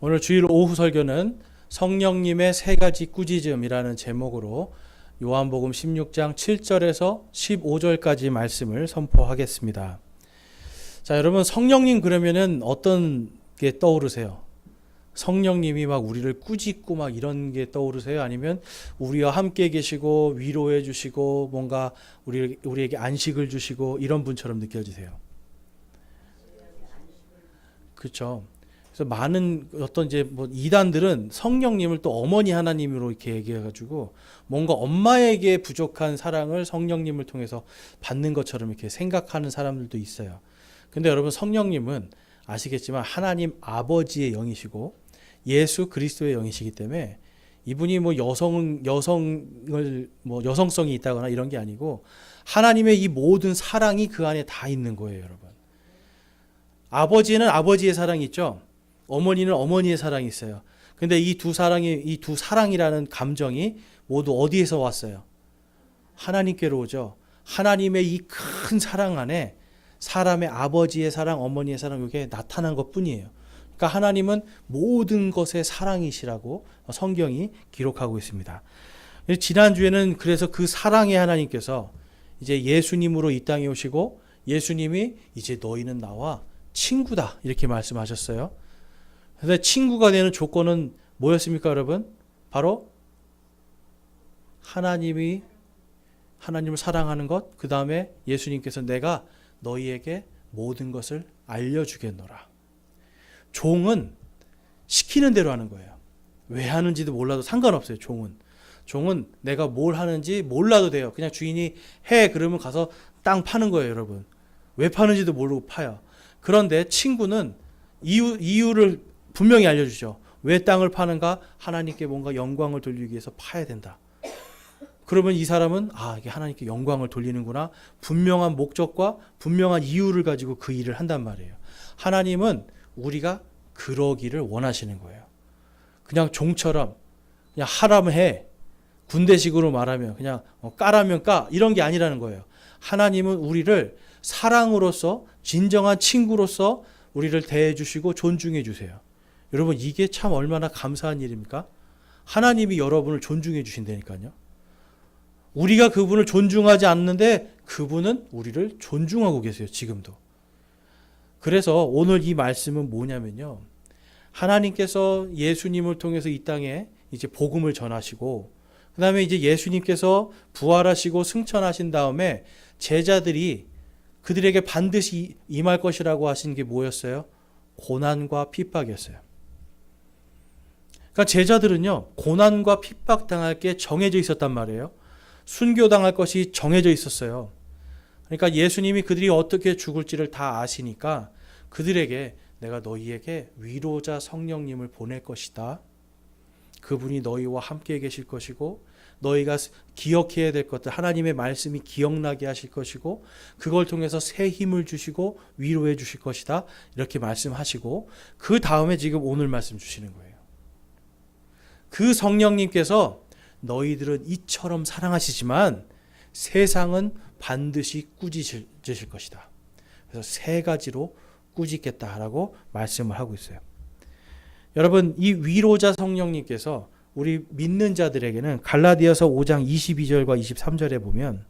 오늘 주일 오후 설교는 성령님의 세 가지 꾸짖음이라는 제목으로 요한복음 16장 7절에서 15절까지 말씀을 선포하겠습니다. 자, 여러분 성령님 그러면은 어떤 게 떠오르세요? 성령님이 막 우리를 꾸짖고 막 이런 게 떠오르세요? 아니면 우리와 함께 계시고 위로해 주시고 뭔가 우리에게 안식을 주시고 이런 분처럼 느껴지세요? 그렇죠. 그래서 많은 어떤 이제 뭐 이단들은 성령님을 또 어머니 하나님으로 이렇게 얘기해가지고 뭔가 엄마에게 부족한 사랑을 성령님을 통해서 받는 것처럼 이렇게 생각하는 사람들도 있어요. 근데 여러분 성령님은 아시겠지만 하나님 아버지의 영이시고 예수 그리스도의 영이시기 때문에 이분이 뭐 여성을 뭐 여성성이 있다거나 이런 게 아니고 하나님의 이 모든 사랑이 그 안에 다 있는 거예요, 여러분. 아버지는 아버지의 사랑이 있죠. 어머니는 어머니의 사랑이 있어요. 근데 이 두 사랑이라는 감정이 모두 어디에서 왔어요? 하나님께로 오죠. 하나님의 이 큰 사랑 안에 사람의 아버지의 사랑, 어머니의 사랑 이게 나타난 것뿐이에요. 그러니까 하나님은 모든 것의 사랑이시라고 성경이 기록하고 있습니다. 지난주에는 그래서 그 사랑의 하나님께서 이제 예수님으로 이 땅에 오시고 예수님이 이제 너희는 나와 친구다 이렇게 말씀하셨어요. 그런데 친구가 되는 조건은 뭐였습니까, 여러분? 바로 하나님을 사랑하는 것, 그 다음에 예수님께서 내가 너희에게 모든 것을 알려주겠노라. 종은 시키는 대로 하는 거예요. 왜 하는지도 몰라도 상관없어요. 종은 내가 뭘 하는지 몰라도 돼요. 그냥 주인이 해 그러면 가서 땅 파는 거예요, 여러분. 왜 파는지도 모르고 파요. 그런데 친구는 이유를 분명히 알려주죠. 왜 땅을 파는가? 하나님께 뭔가 영광을 돌리기 위해서 파야 된다. 그러면 이 사람은 이게 하나님께 영광을 돌리는구나. 분명한 목적과 분명한 이유를 가지고 그 일을 한단 말이에요. 하나님은 우리가 그러기를 원하시는 거예요. 그냥 종처럼 그냥 하라면 해. 군대식으로 말하면 그냥 까라면 까. 이런 게 아니라는 거예요. 하나님은 우리를 사랑으로서 진정한 친구로서 우리를 대해 주시고 존중해 주세요. 여러분 이게 참 얼마나 감사한 일입니까? 하나님이 여러분을 존중해 주신다니까요. 우리가 그분을 존중하지 않는데 그분은 우리를 존중하고 계세요. 지금도. 그래서 오늘 이 말씀은 뭐냐면요. 하나님께서 예수님을 통해서 이 땅에 이제 복음을 전하시고 그 다음에 이제 예수님께서 부활하시고 승천하신 다음에 제자들이 그들에게 반드시 임할 것이라고 하신 게 뭐였어요? 고난과 핍박이었어요. 그러니까 제자들은요, 고난과 핍박 당할 게 정해져 있었단 말이에요. 순교당할 것이 정해져 있었어요. 그러니까 예수님이 그들이 어떻게 죽을지를 다 아시니까 그들에게 내가 너희에게 위로자 성령님을 보낼 것이다. 그분이 너희와 함께 계실 것이고 너희가 기억해야 될 것들 하나님의 말씀이 기억나게 하실 것이고 그걸 통해서 새 힘을 주시고 위로해 주실 것이다. 이렇게 말씀하시고 그 다음에 지금 오늘 말씀 주시는 거예요. 그 성령님께서 너희들은 이처럼 사랑하시지만 세상은 반드시 꾸짖으실 것이다. 그래서 세 가지로 꾸짖겠다라고 말씀을 하고 있어요. 여러분 이 위로자 성령님께서 우리 믿는 자들에게는 갈라디아서 5장 22절과 23절에 보면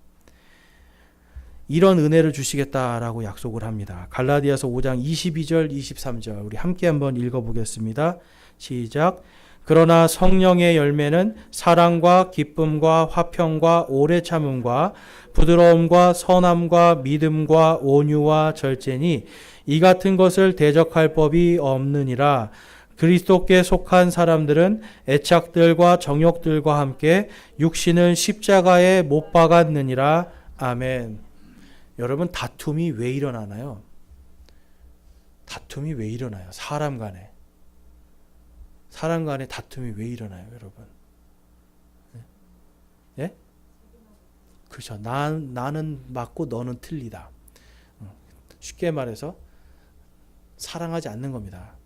이런 은혜를 주시겠다라고 약속을 합니다. 갈라디아서 5장 22절 23절 우리 함께 한번 읽어보겠습니다. 시작. 그러나 성령의 열매는 사랑과 기쁨과 화평과 오래 참음과 부드러움과 선함과 믿음과 온유와 절제니 이 같은 것을 대적할 법이 없느니라. 그리스도께 속한 사람들은 애착들과 정욕들과 함께 육신은 십자가에 못 박았느니라. 아멘. 여러분 다툼이 왜 일어나나요? 다툼이 왜 일어나요? 사람 간에 다툼이 왜 일어나요, 여러분? 예? 그렇죠. 나는 맞고 너는 틀리다. 쉽게 말해서 사랑하지 않는 겁니다.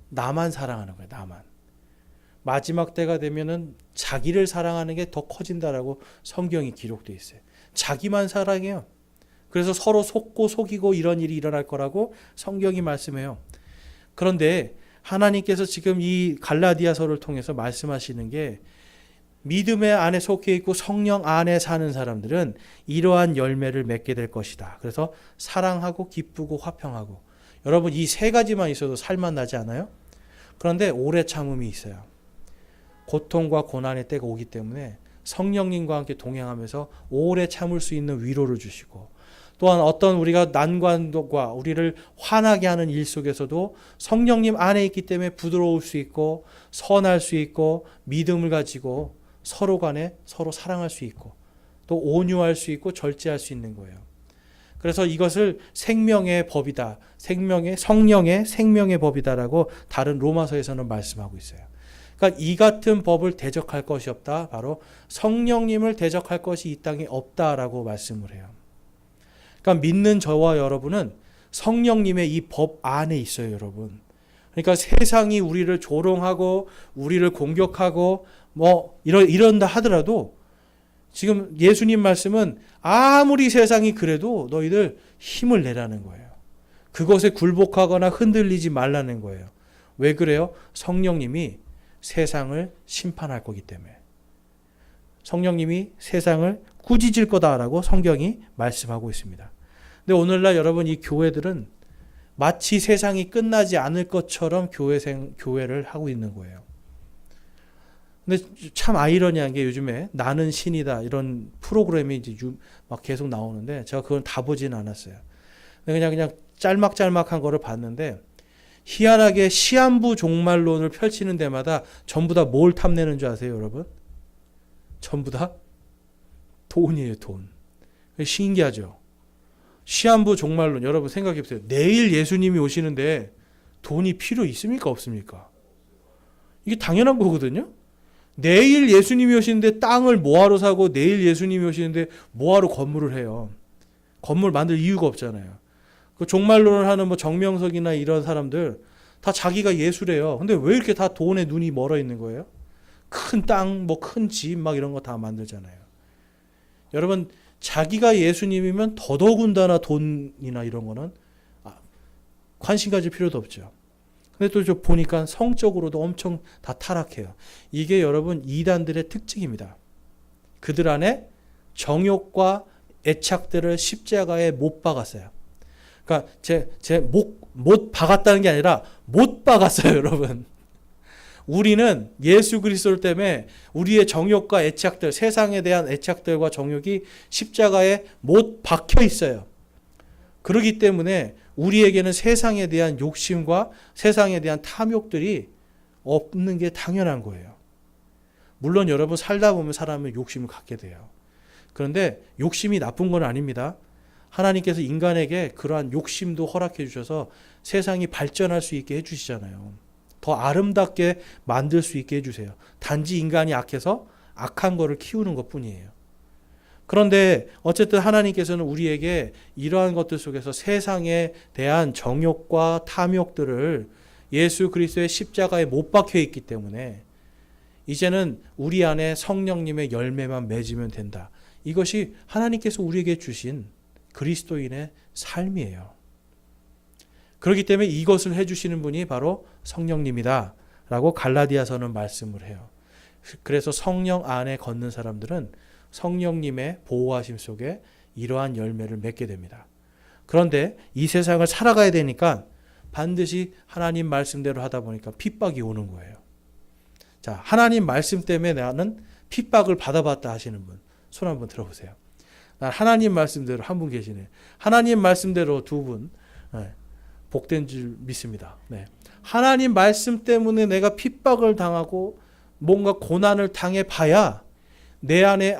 나만 사랑하는 거예요. 나만. 마지막 때가 되면은 자기를 사랑하는 게 더 커진다라고 성경이 기록되어 있어요. 자기만 사랑해요. 그래서 서로 속고 속이고 이런 일이 일어날 거라고 성경이 말씀해요. 그런데 하나님께서 지금 이 갈라디아서를 통해서 말씀하시는 게 믿음의 안에 속해 있고 성령 안에 사는 사람들은 이러한 열매를 맺게 될 것이다. 그래서 사랑하고 기쁘고 화평하고, 여러분 이 세 가지만 있어도 살만 나지 않아요? 그런데 오래 참음이 있어요. 고통과 고난의 때가 오기 때문에 성령님과 함께 동행하면서 오래 참을 수 있는 위로를 주시고, 또한 어떤 우리가 난관과 우리를 화나게 하는 일 속에서도 성령님 안에 있기 때문에 부드러울 수 있고 선할 수 있고 믿음을 가지고 서로 간에 서로 사랑할 수 있고 또 온유할 수 있고 절제할 수 있는 거예요. 그래서 이것을 생명의 법이다. 성령의 생명의 법이다라고 다른 로마서에서는 말씀하고 있어요. 그러니까 이 같은 법을 대적할 것이 없다. 바로 성령님을 대적할 것이 이 땅에 없다라고 말씀을 해요. 그러니까 믿는 저와 여러분은 성령님의 이 법 안에 있어요, 여러분. 그러니까 세상이 우리를 조롱하고 우리를 공격하고 이런다 하더라도 지금 예수님 말씀은 아무리 세상이 그래도 너희들 힘을 내라는 거예요. 그것에 굴복하거나 흔들리지 말라는 거예요. 왜 그래요? 성령님이 세상을 심판할 거기 때문에. 성령님이 세상을 꾸짖을 거다라고 성경이 말씀하고 있습니다. 근데 오늘날 여러분 이 교회들은 마치 세상이 끝나지 않을 것처럼 교회를 하고 있는 거예요. 근데 참 아이러니한 게 요즘에 나는 신이다 이런 프로그램이 이제 막 계속 나오는데 제가 그건 다 보지는 않았어요. 그냥 짤막짤막한 거를 봤는데 희한하게 시한부 종말론을 펼치는 데마다 전부 다 뭘 탐내는 줄 아세요, 여러분? 전부 다 돈이에요, 돈. 신기하죠? 시한부 종말론, 여러분 생각해 보세요. 내일 예수님이 오시는데 돈이 필요 있습니까, 없습니까? 이게 당연한 거거든요. 내일 예수님이 오시는데 땅을 뭐하러 사고 내일 예수님이 오시는데 뭐하러 건물을 해요. 건물 만들 이유가 없잖아요. 그 종말론을 하는 정명석이나 이런 사람들 다 자기가 예수래요. 근데 왜 이렇게 다 돈에 눈이 멀어 있는 거예요? 큰 땅, 큰 집 이런 거 다 만들잖아요. 여러분 자기가 예수님이면 더더군다나 돈이나 이런 거는 관심 가질 필요도 없죠. 근데 또 보니까 성적으로도 엄청 다 타락해요. 이게 여러분 이단들의 특징입니다. 그들 안에 정욕과 애착들을 십자가에 못 박았어요. 그러니까 못 박았다는 게 아니라 못 박았어요, 여러분. 우리는 예수 그리스도 때문에 우리의 정욕과 애착들, 세상에 대한 애착들과 정욕이 십자가에 못 박혀 있어요. 그렇기 때문에 우리에게는 세상에 대한 욕심과 세상에 대한 탐욕들이 없는 게 당연한 거예요. 물론 여러분 살다 보면 사람은 욕심을 갖게 돼요. 그런데 욕심이 나쁜 건 아닙니다. 하나님께서 인간에게 그러한 욕심도 허락해 주셔서 세상이 발전할 수 있게 해주시잖아요. 더 아름답게 만들 수 있게 해주세요. 단지 인간이 악해서 악한 거를 키우는 것뿐이에요. 그런데 어쨌든 하나님께서는 우리에게 이러한 것들 속에서 세상에 대한 정욕과 탐욕들을 예수 그리스도의 십자가에 못 박혀 있기 때문에 이제는 우리 안에 성령님의 열매만 맺으면 된다. 이것이 하나님께서 우리에게 주신 그리스도인의 삶이에요. 그렇기 때문에 이것을 해주시는 분이 바로 성령님이다 라고 갈라디아서는 말씀을 해요. 그래서 성령 안에 걷는 사람들은 성령님의 보호하심 속에 이러한 열매를 맺게 됩니다. 그런데 이 세상을 살아가야 되니까 반드시 하나님 말씀대로 하다 보니까 핍박이 오는 거예요. 자, 하나님 말씀 때문에 나는 핍박을 받아봤다 하시는 분, 손 한번 들어보세요. 난 하나님 말씀대로 한 분 계시네. 하나님 말씀대로 두 분, 복된 줄 믿습니다. 네. 하나님 말씀 때문에 내가 핍박을 당하고 뭔가 고난을 당해 봐야 내 안에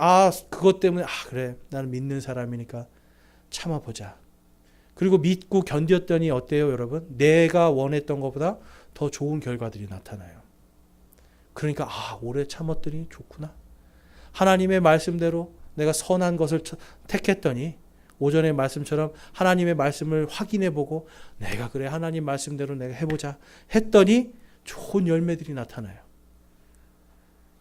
그것 때문에 그래 나는 믿는 사람이니까 참아보자. 그리고 믿고 견뎠더니 어때요, 여러분? 내가 원했던 것보다 더 좋은 결과들이 나타나요. 그러니까 오래 참았더니 좋구나. 하나님의 말씀대로 내가 선한 것을 택했더니 오전의 말씀처럼 하나님의 말씀을 확인해보고 내가 그래 하나님 말씀대로 내가 해보자 했더니 좋은 열매들이 나타나요.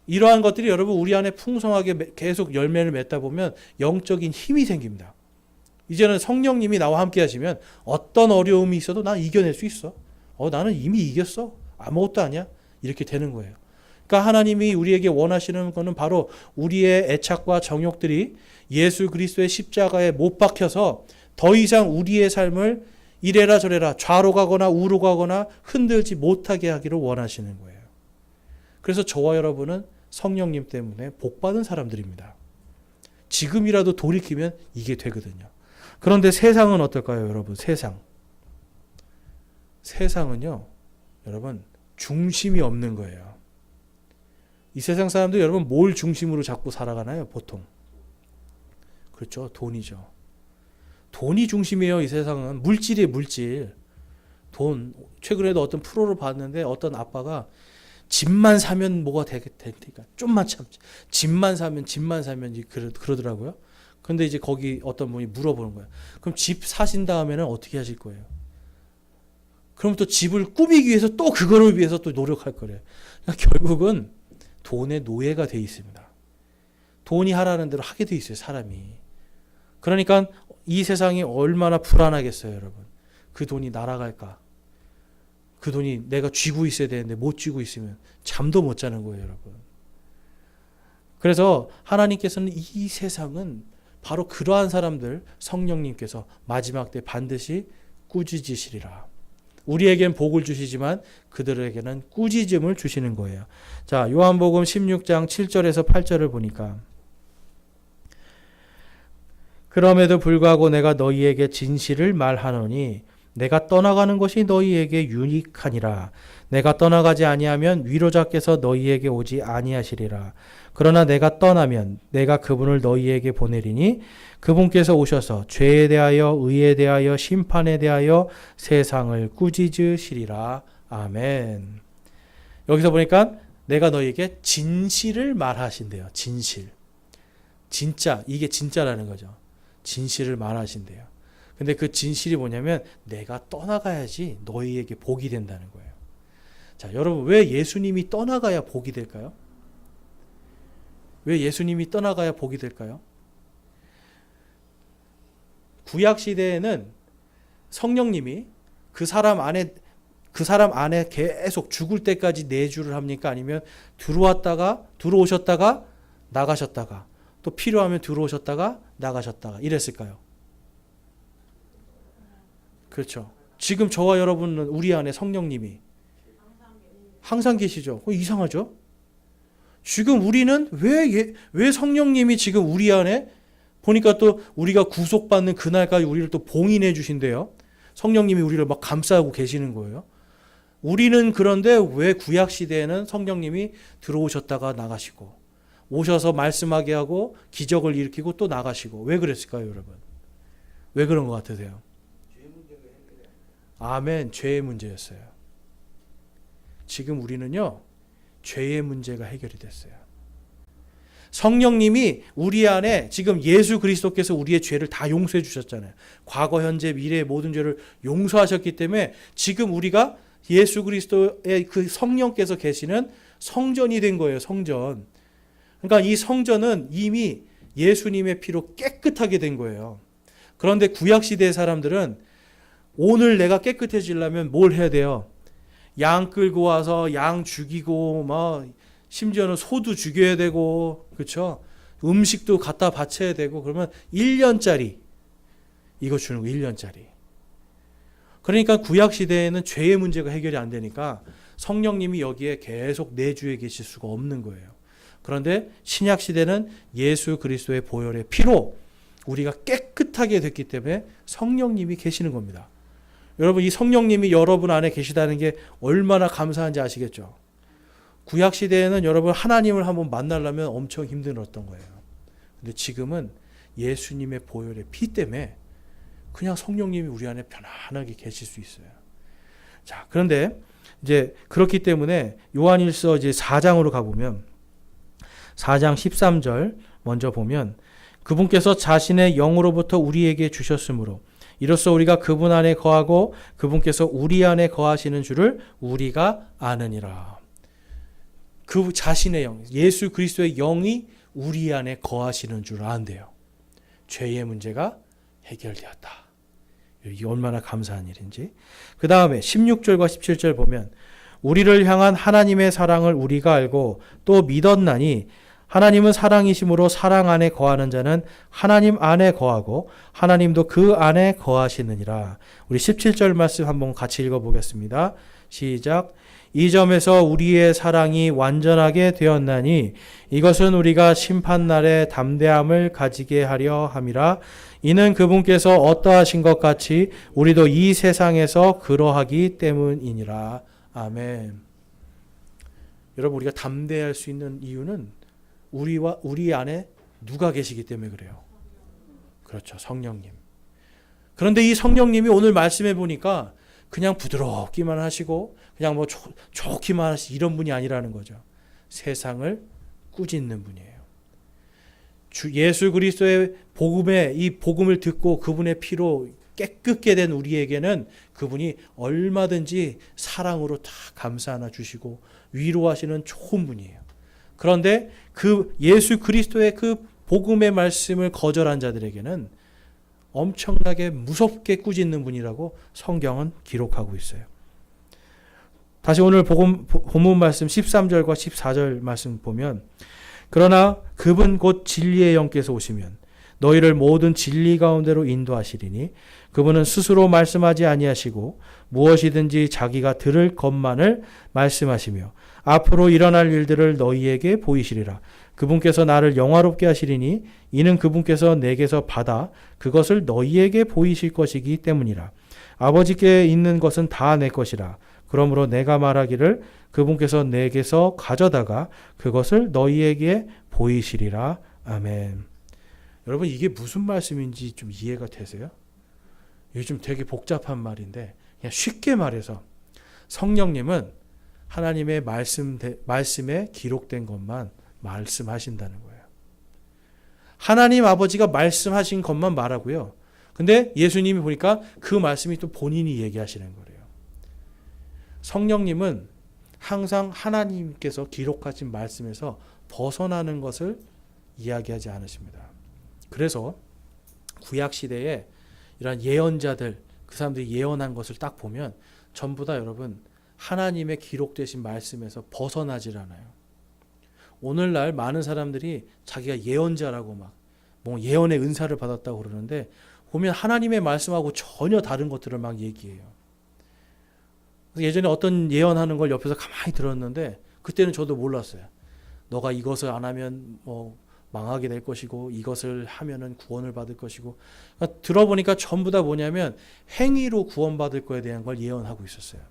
이러한 것들이 여러분 우리 안에 풍성하게 계속 열매를 맺다 보면 영적인 힘이 생깁니다. 이제는 성령님이 나와 함께 하시면 어떤 어려움이 있어도 난 이겨낼 수 있어. 나는 이미 이겼어. 아무것도 아니야? 이렇게 되는 거예요. 그러니까 하나님이 우리에게 원하시는 것은 바로 우리의 애착과 정욕들이 예수 그리스도의 십자가에 못 박혀서 더 이상 우리의 삶을 이래라 저래라 좌로 가거나 우로 가거나 흔들지 못하게 하기를 원하시는 거예요. 그래서 저와 여러분은 성령님 때문에 복받은 사람들입니다. 지금이라도 돌이키면 이게 되거든요. 그런데 세상은 어떨까요, 여러분? 세상은요, 여러분, 중심이 없는 거예요. 이 세상 사람들 여러분 뭘 중심으로 잡고 살아가나요, 보통? 그렇죠, 돈이죠. 돈이 중심이에요, 이 세상은. 물질이에요, 물질. 돈. 최근에도 어떤 프로를 봤는데 어떤 아빠가 집만 사면 뭐가 되니까 좀만 참지. 집만 사면 그러더라고요. 근데 이제 거기 어떤 분이 물어보는 거예요. 그럼 집 사신 다음에는 어떻게 하실 거예요? 그럼 또 집을 꾸미기 위해서 또 그거를 위해서 또 노력할 거래요. 그러니까 결국은 돈의 노예가 돼 있습니다. 돈이 하라는 대로 하게 돼 있어요, 사람이. 그러니까 이 세상이 얼마나 불안하겠어요, 여러분. 그 돈이 날아갈까? 그 돈이 내가 쥐고 있어야 되는데 못 쥐고 있으면 잠도 못 자는 거예요, 여러분. 그래서 하나님께서는 이 세상은 바로 그러한 사람들 성령님께서 마지막 때 반드시 꾸짖으시리라. 우리에겐 복을 주시지만 그들에게는 꾸짖음을 주시는 거예요. 자, 요한복음 16장 7절에서 8절을 보니까 그럼에도 불구하고 내가 너희에게 진실을 말하노니 내가 떠나가는 것이 너희에게 유익하니라. 내가 떠나가지 아니하면 위로자께서 너희에게 오지 아니하시리라. 그러나 내가 떠나면 내가 그분을 너희에게 보내리니 그분께서 오셔서 죄에 대하여 의에 대하여 심판에 대하여 세상을 꾸짖으시리라. 아멘. 여기서 보니까 내가 너희에게 진실을 말하신대요. 진실. 진짜, 이게 진짜라는 거죠. 진실을 말하신대요. 근데 그 진실이 뭐냐면 내가 떠나가야지 너희에게 복이 된다는 거예요. 자, 여러분 왜 예수님이 떠나가야 복이 될까요? 왜 예수님이 떠나가야 복이 될까요? 구약 시대에는 성령님이 그 사람 안에 계속 죽을 때까지 내주를 합니까? 아니면 들어오셨다가 나가셨다가 또 필요하면 들어오셨다가 나가셨다가 이랬을까요? 그렇죠. 지금 저와 여러분은 우리 안에 성령님이 항상 계시죠. 그거 이상하죠? 지금 우리는 왜 성령님이 지금 우리 안에 보니까 또 우리가 구속받는 그날까지 우리를 또 봉인해 주신대요. 성령님이 우리를 막 감싸고 계시는 거예요. 우리는 그런데 왜 구약 시대에는 성령님이 들어오셨다가 나가시고 오셔서 말씀하게 하고 기적을 일으키고 또 나가시고 왜 그랬을까요, 여러분? 왜 그런 것 같으세요? 아멘. 죄의 문제였어요. 지금 우리는요, 죄의 문제가 해결이 됐어요. 성령님이 우리 안에 지금 예수 그리스도께서 우리의 죄를 다 용서해 주셨잖아요. 과거, 현재, 미래의 모든 죄를 용서하셨기 때문에 지금 우리가 예수 그리스도의 그 성령께서 계시는 성전이 된 거예요. 성전. 그러니까 이 성전은 이미 예수님의 피로 깨끗하게 된 거예요. 그런데 구약시대의 사람들은 오늘 내가 깨끗해지려면 뭘 해야 돼요? 양 끌고 와서 양 죽이고 막 심지어는 소도 죽여야 되고 그렇죠? 음식도 갖다 바쳐야 되고 그러면 1년짜리 이거 주는 거 1년짜리. 그러니까 구약 시대에는 죄의 문제가 해결이 안 되니까 성령님이 여기에 계속 내주에 계실 수가 없는 거예요. 그런데 신약 시대는 예수 그리스도의 보혈의 피로 우리가 깨끗하게 됐기 때문에 성령님이 계시는 겁니다. 여러분 이 성령님이 여러분 안에 계시다는 게 얼마나 감사한지 아시겠죠? 구약 시대에는 여러분 하나님을 한번 만나려면 엄청 힘들었던 거예요. 근데 지금은 예수님의 보혈의 피 때문에 그냥 성령님이 우리 안에 편안하게 계실 수 있어요. 자, 그런데 이제 그렇기 때문에 요한일서 이제 4장으로 가보면 4장 13절 먼저 보면 그분께서 자신의 영으로부터 우리에게 주셨으므로 이로써 우리가 그분 안에 거하고 그분께서 우리 안에 거하시는 줄을 우리가 아느니라. 그 자신의 영, 예수 그리스도의 영이 우리 안에 거하시는 줄 안대요. 죄의 문제가 해결되었다. 이게 얼마나 감사한 일인지. 그 다음에 16절과 17절 보면 우리를 향한 하나님의 사랑을 우리가 알고 또 믿었나니 하나님은 사랑이심으로 사랑 안에 거하는 자는 하나님 안에 거하고 하나님도 그 안에 거하시느니라. 우리 17절 말씀 한번 같이 읽어보겠습니다. 시작. 이 점에서 우리의 사랑이 완전하게 되었나니 이것은 우리가 심판날에 담대함을 가지게 하려 함이라. 이는 그분께서 어떠하신 것 같이 우리도 이 세상에서 그러하기 때문이니라. 아멘. 여러분, 우리가 담대할 수 있는 이유는 우리 안에 누가 계시기 때문에 그래요. 그렇죠. 성령님. 그런데 이 성령님이 오늘 말씀해 보니까 그냥 부드럽기만 하시고 그냥 뭐 좋기만 하시 이런 분이 아니라는 거죠. 세상을 꾸짖는 분이에요. 주 예수 그리스도의 복음에 이 복음을 듣고 그분의 피로 깨끗게 된 우리에게는 그분이 얼마든지 사랑으로 다 감싸 안아 주시고 위로하시는 좋은 분이에요. 그런데 그 예수 그리스도의 그 복음의 말씀을 거절한 자들에게는 엄청나게 무섭게 꾸짖는 분이라고 성경은 기록하고 있어요. 다시 오늘 본문 말씀 13절과 14절 말씀 보면 그러나 그분 곧 진리의 영께서 오시면 너희를 모든 진리 가운데로 인도하시리니 그분은 스스로 말씀하지 아니하시고 무엇이든지 자기가 들을 것만을 말씀하시며 앞으로 일어날 일들을 너희에게 보이시리라. 그분께서 나를 영화롭게 하시리니 이는 그분께서 내게서 받아 그것을 너희에게 보이실 것이기 때문이라. 아버지께 있는 것은 다 내 것이라. 그러므로 내가 말하기를 그분께서 내게서 가져다가 그것을 너희에게 보이시리라. 아멘. 여러분, 이게 무슨 말씀인지 좀 이해가 되세요? 이게 좀 되게 복잡한 말인데 그냥 쉽게 말해서 성령님은 하나님의 말씀에 기록된 것만 말씀하신다는 거예요. 하나님 아버지가 말씀하신 것만 말하고요. 근데 예수님이 보니까 그 말씀이 또 본인이 얘기하시는 거예요. 성령님은 항상 하나님께서 기록하신 말씀에서 벗어나는 것을 이야기하지 않으십니다. 그래서 구약시대에 이런 예언자들, 그 사람들이 예언한 것을 딱 보면 전부 다 여러분 하나님의 기록되신 말씀에서 벗어나질 않아요. 오늘날 많은 사람들이 자기가 예언자라고 막 뭐 예언의 은사를 받았다고 그러는데 보면 하나님의 말씀하고 전혀 다른 것들을 막 얘기해요. 예전에 어떤 예언하는 걸 옆에서 가만히 들었는데 그때는 저도 몰랐어요. 너가 이것을 안 하면 뭐 망하게 될 것이고 이것을 하면은 구원을 받을 것이고 그러니까 들어보니까 전부 다 뭐냐면 행위로 구원받을 거에 대한 걸 예언하고 있었어요.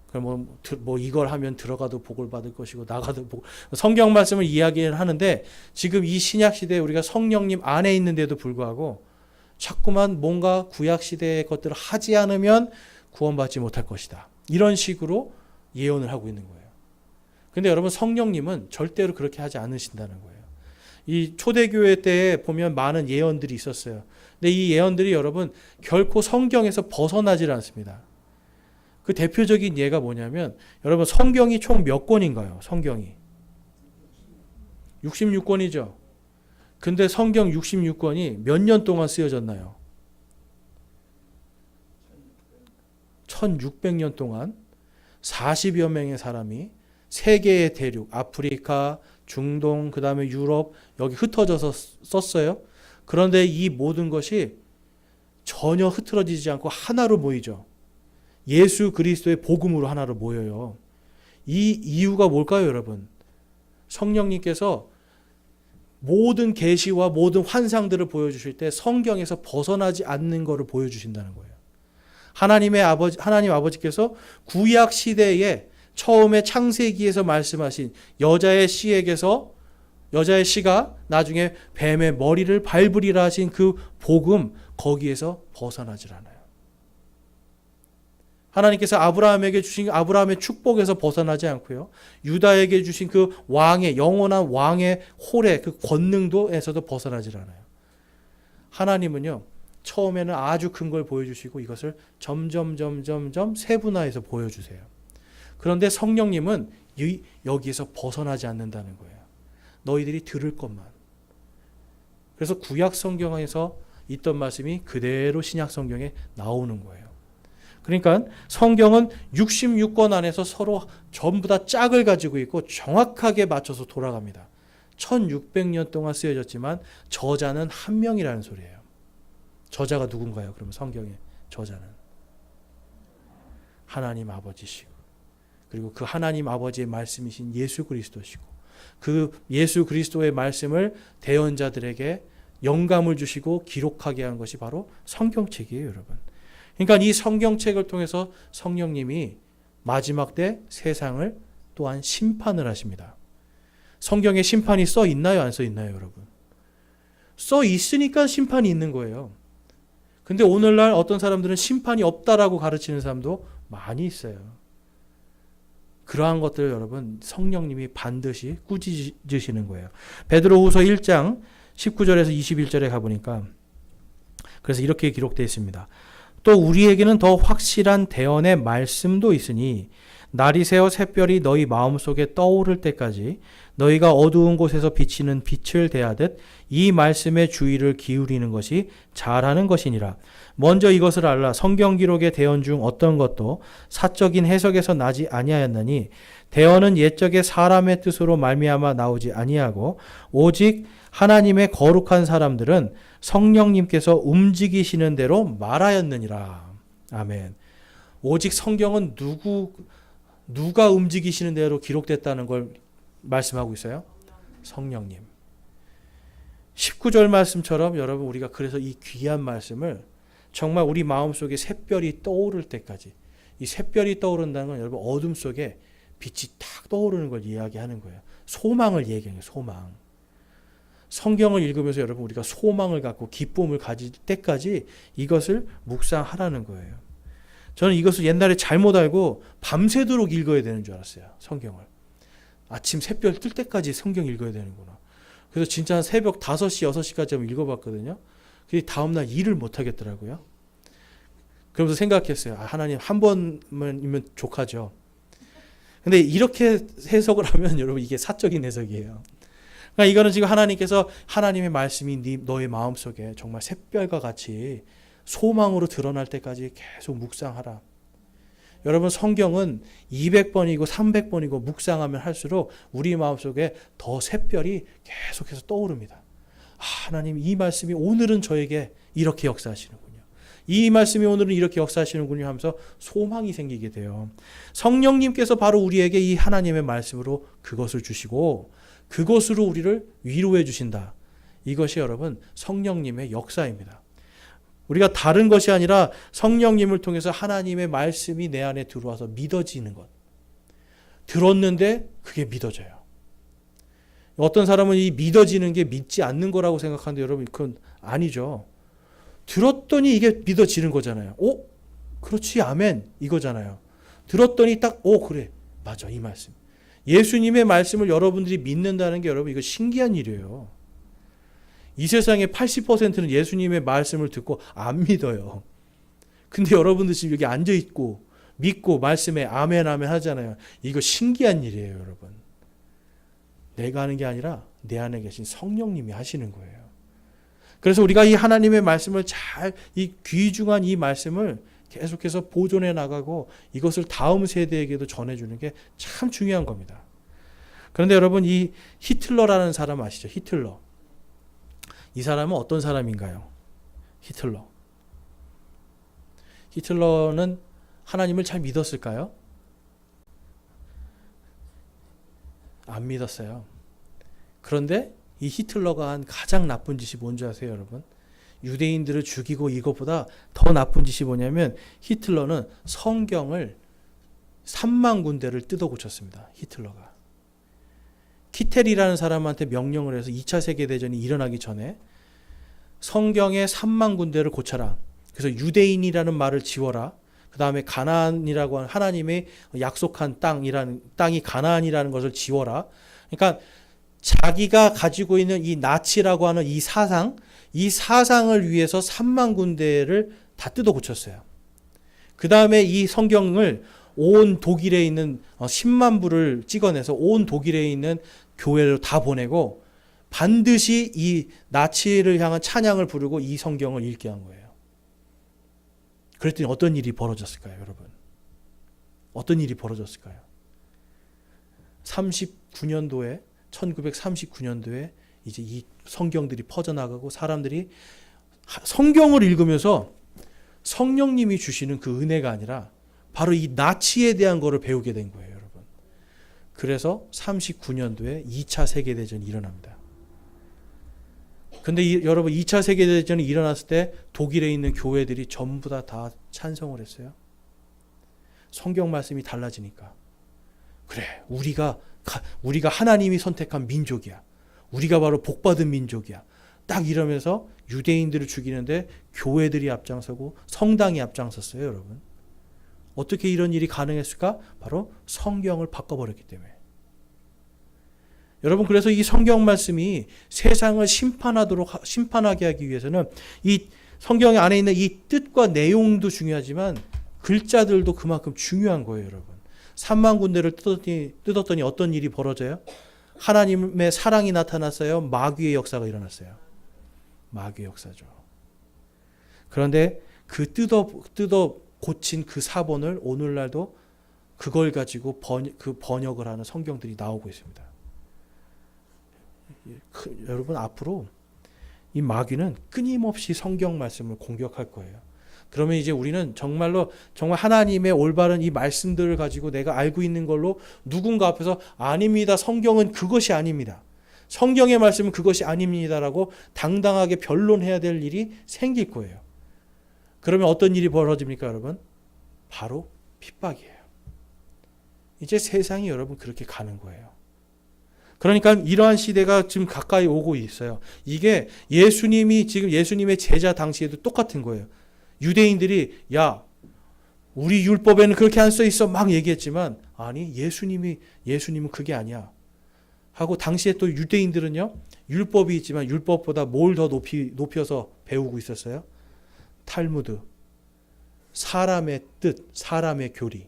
그럼 뭐 이걸 하면 들어가도 복을 받을 것이고 나가도 복. 성경 말씀을 이야기를 하는데 지금 이 신약 시대에 우리가 성령님 안에 있는데도 불구하고 자꾸만 뭔가 구약 시대의 것들을 하지 않으면 구원받지 못할 것이다. 이런 식으로 예언을 하고 있는 거예요. 근데 여러분 성령님은 절대로 그렇게 하지 않으신다는 거예요. 이 초대교회 때에 보면 많은 예언들이 있었어요. 근데 이 예언들이 여러분 결코 성경에서 벗어나질 않습니다. 그 대표적인 예가 뭐냐면 여러분 성경이 총 몇 권인가요? 성경이 66권이죠. 근데 성경 66권이 몇 년 동안 쓰여졌나요? 1600년 동안 40여 명의 사람이 세계의 대륙, 아프리카, 중동, 그 다음에 유럽 여기 흩어져서 썼어요. 그런데 이 모든 것이 전혀 흐트러지지 않고 하나로 모이죠. 예수 그리스도의 복음으로 하나로 모여요. 이 이유가 뭘까요, 여러분? 성령님께서 모든 계시와 모든 환상들을 보여주실 때 성경에서 벗어나지 않는 것을 보여주신다는 거예요. 하나님 아버지께서 구약 시대에 처음에 창세기에서 말씀하신 여자의 씨가 나중에 뱀의 머리를 밟으리라 하신 그 복음 거기에서 벗어나질 않아요. 하나님께서 아브라함에게 주신 아브라함의 축복에서 벗어나지 않고요. 유다에게 주신 그 왕의 영원한 왕의 홀의 그 권능도에서도 벗어나질 않아요. 하나님은요. 처음에는 아주 큰 걸 보여주시고 이것을 점점 세분화해서 보여주세요. 그런데 성령님은 여기에서 벗어나지 않는다는 거예요. 너희들이 들을 것만. 그래서 구약 성경에서 있던 말씀이 그대로 신약 성경에 나오는 거예요. 그러니까 성경은 66권 안에서 서로 전부 다 짝을 가지고 있고 정확하게 맞춰서 돌아갑니다. 1600년 동안 쓰여졌지만 저자는 한 명이라는 소리예요. 저자가 누군가요? 그러면 성경의 저자는 하나님 아버지시고, 그리고 그 하나님 아버지의 말씀이신 예수 그리스도시고, 그 예수 그리스도의 말씀을 대언자들에게 영감을 주시고 기록하게 한 것이 바로 성경책이에요, 여러분. 그러니까 이 성경책을 통해서 성령님이 마지막 때 세상을 또한 심판을 하십니다. 성경에 심판이 써 있나요? 안 써 있나요, 여러분? 써 있으니까 심판이 있는 거예요. 근데 오늘날 어떤 사람들은 심판이 없다라고 가르치는 사람도 많이 있어요. 그러한 것들을 여러분 성령님이 반드시 꾸짖으시는 거예요. 베드로후서 1장 19절에서 21절에 가보니까 그래서 이렇게 기록되어 있습니다. 또 우리에게는 더 확실한 대언의 말씀도 있으니 날이 새어 샛별이 너희 마음속에 떠오를 때까지 너희가 어두운 곳에서 비치는 빛을 대하듯 이 말씀에 주의를 기울이는 것이 잘하는 것이니라. 먼저 이것을 알라. 성경 기록의 대언 중 어떤 것도 사적인 해석에서 나지 아니하였나니 대언은 옛적에 사람의 뜻으로 말미암아 나오지 아니하고 오직 하나님의 거룩한 사람들은 성령님께서 움직이시는 대로 말하였느니라. 아멘. 오직 성경은 누가 움직이시는 대로 기록됐다는 걸 말씀하고 있어요? 성령님. 19절 말씀처럼 여러분 우리가 그래서 이 귀한 말씀을 정말 우리 마음속에 샛별이 떠오를 때까지, 이 샛별이 떠오른다는 건 여러분 어둠 속에 빛이 탁 떠오르는 걸 이야기하는 거예요. 소망을 얘기해요. 소망. 성경을 읽으면서 여러분 우리가 소망을 갖고 기쁨을 가질 때까지 이것을 묵상하라는 거예요. 저는 이것을 옛날에 잘못 알고 밤새도록 읽어야 되는 줄 알았어요. 성경을. 아침 샛별 뜰 때까지 성경 읽어야 되는구나. 그래서 진짜 한 새벽 5시, 6시까지 한번 읽어봤거든요. 근데 다음날 일을 못 하겠더라고요. 그러면서 생각했어요. 하나님 한 번이면 족하죠. 근데 이렇게 해석을 하면 여러분 이게 사적인 해석이에요. 그러니까 이거는 지금 하나님께서 하나님의 말씀이 너의 마음속에 정말 샛별과 같이 소망으로 드러날 때까지 계속 묵상하라. 여러분 성경은 200번이고 300번이고 묵상하면 할수록 우리 마음속에 더 샛별이 계속해서 떠오릅니다. 하나님 이 말씀이 오늘은 저에게 이렇게 역사하시는군요. 이 말씀이 오늘은 이렇게 역사하시는군요 하면서 소망이 생기게 돼요. 성령님께서 바로 우리에게 이 하나님의 말씀으로 그것을 주시고 그것으로 우리를 위로해 주신다. 이것이 여러분 성령님의 역사입니다. 우리가 다른 것이 아니라 성령님을 통해서 하나님의 말씀이 내 안에 들어와서 믿어지는 것. 들었는데 그게 믿어져요. 어떤 사람은 이 믿어지는 게 믿지 않는 거라고 생각하는데 여러분 그건 아니죠. 들었더니 이게 믿어지는 거잖아요. 오? 그렇지, 아멘. 이거잖아요. 들었더니 딱, 그래. 맞아, 이 말씀. 예수님의 말씀을 여러분들이 믿는다는 게 여러분 이거 신기한 일이에요. 이 세상의 80%는 예수님의 말씀을 듣고 안 믿어요. 근데 여러분들 지금 여기 앉아있고 믿고 말씀에 아멘 아멘 하잖아요. 이거 신기한 일이에요, 여러분. 내가 하는 게 아니라 내 안에 계신 성령님이 하시는 거예요. 그래서 우리가 이 하나님의 말씀을 이 귀중한 이 말씀을 계속해서 보존해 나가고 이것을 다음 세대에게도 전해주는 게 참 중요한 겁니다. 그런데 여러분 이 히틀러라는 사람 아시죠? 히틀러. 이 사람은 어떤 사람인가요? 히틀러는 하나님을 잘 믿었을까요? 안 믿었어요. 그런데 이 히틀러가 한 가장 나쁜 짓이 뭔지 아세요, 여러분? 유대인들을 죽이고 이것보다 더 나쁜 짓이 뭐냐면 히틀러는 성경을 3만 군데를 뜯어 고쳤습니다. 히틀러가. 키텔이라는 사람한테 명령을 해서 2차 세계대전이 일어나기 전에 성경의 3만 군데를 고쳐라. 그래서 유대인이라는 말을 지워라. 그 다음에 가나안이라고 하는 하나님의 약속한 땅이 가나안이라는 것을 지워라. 그러니까 자기가 가지고 있는 이 나치라고 하는 이 사상을 위해서 3만 군데를 다 뜯어 고쳤어요. 그 다음에 이 성경을 온 독일에 있는 10만 부를 찍어내서 온 독일에 있는 교회로 다 보내고 반드시 이 나치를 향한 찬양을 부르고 이 성경을 읽게 한 거예요. 그랬더니 어떤 일이 벌어졌을까요, 여러분? 어떤 일이 벌어졌을까요? 1939년도에 이제 이 성경들이 퍼져나가고 사람들이 성경을 읽으면서 성령님이 주시는 그 은혜가 아니라 바로 이 나치에 대한 거를 배우게 된 거예요, 여러분. 그래서 39년도에 2차 세계대전이 일어납니다. 근데 여러분 2차 세계대전이 일어났을 때 독일에 있는 교회들이 전부 다 찬성을 했어요. 성경 말씀이 달라지니까. 그래, 우리가 하나님이 선택한 민족이야. 우리가 바로 복받은 민족이야. 딱 이러면서 유대인들을 죽이는데 교회들이 앞장서고 성당이 앞장섰어요, 여러분. 어떻게 이런 일이 가능했을까? 바로 성경을 바꿔버렸기 때문에. 여러분, 그래서 이 성경 말씀이 세상을 심판하게 하기 위해서는 이 성경 안에 있는 이 뜻과 내용도 중요하지만 글자들도 그만큼 중요한 거예요, 여러분. 3만 군데를 뜯었더니 어떤 일이 벌어져요? 하나님의 사랑이 나타났어요? 마귀의 역사가 일어났어요? 마귀의 역사죠. 그런데 그 뜯어 고친 그 사본을 오늘날도 그걸 가지고 번역을 하는 성경들이 나오고 있습니다. 여러분, 앞으로 이 마귀는 끊임없이 성경 말씀을 공격할 거예요. 그러면 이제 우리는 정말 하나님의 올바른 이 말씀들을 가지고 내가 알고 있는 걸로 누군가 앞에서 아닙니다, 성경은 그것이 아닙니다, 성경의 말씀은 그것이 아닙니다라고 당당하게 변론해야 될 일이 생길 거예요. 그러면 어떤 일이 벌어집니까, 여러분? 바로 핍박이에요. 이제 세상이 여러분 그렇게 가는 거예요. 그러니까 이러한 시대가 지금 가까이 오고 있어요. 이게 예수님의 제자 당시에도 똑같은 거예요. 유대인들이 야, 우리 율법에는 그렇게 안 써 있어 막 얘기했지만 아니, 예수님은 그게 아니야 하고 당시에 또 유대인들은요, 율법이 있지만 율법보다 뭘 더 높여서 배우고 있었어요? 탈무드, 사람의 뜻, 사람의 교리,